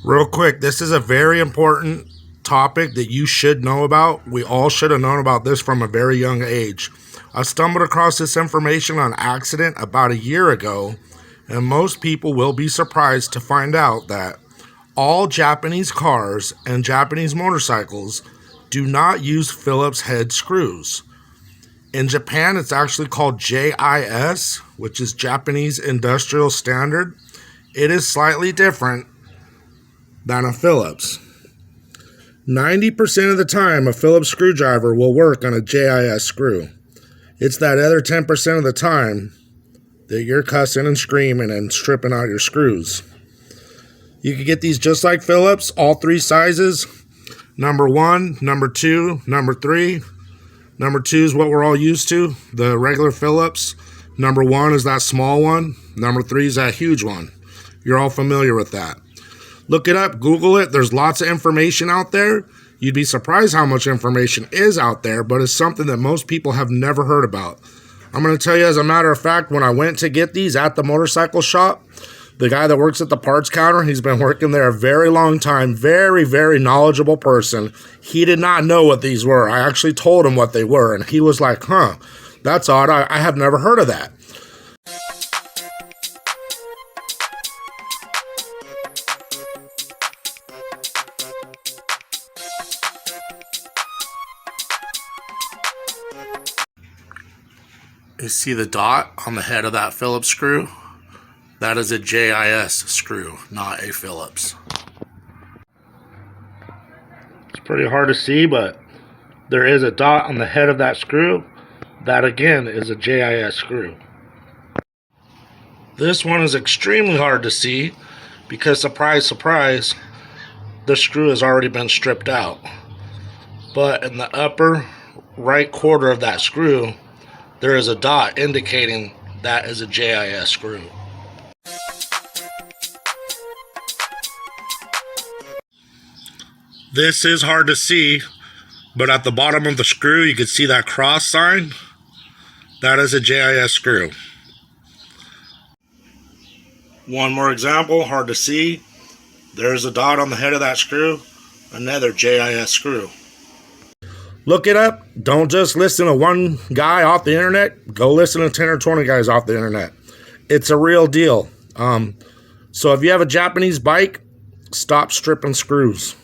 Real quick, this is a very important topic that you should know about. We all should have known about this from a very young age. I stumbled across this information on accident about a year ago, and most people will be surprised to find out that all Japanese cars and Japanese motorcycles do not use Phillips head screws. In Japan, it's actually called JIS, which is Japanese Industrial Standard. It is slightly different than a Phillips. 90% of the time, a Phillips screwdriver will work on a JIS screw. It's that other 10% of the time that you're cussing and screaming and stripping out your screws. You can get these just like Phillips, all three sizes. Number 1, number 2, number 3. Number 2 is what we're all used to, the regular Phillips. Number 1 is that small one. Number 3 is that huge one. You're all familiar with that. Look it up, Google it. There's lots of information out there. You'd be surprised how much information is out there, but it's something that most people have never heard about. I'm going to tell you, as a matter of fact, when I went to get these at the motorcycle shop, the guy that works at the parts counter, he's been working there a very long time, very, very knowledgeable person. He did not know what these were. I actually told him what they were, and he was like, that's odd. I have never heard of that. You see the dot on the head of that Phillips screw? That is a JIS screw, not a Phillips. It's pretty hard to see, but there is a dot on the head of that screw. That again is a JIS screw. This one is extremely hard to see because, surprise, surprise, the screw has already been stripped out. But in the upper right quarter of that screw, there is a dot indicating that is a JIS screw. This is hard to see, but at the bottom of the screw you can see that cross sign. That is a JIS screw. One more example, hard to see. There's a dot on the head of that screw, another JIS screw. Look it up. Don't just listen to one guy off the internet. Go listen to 10 or 20 guys off the internet. It's a real deal. So if you have a Japanese bike, stop stripping screws.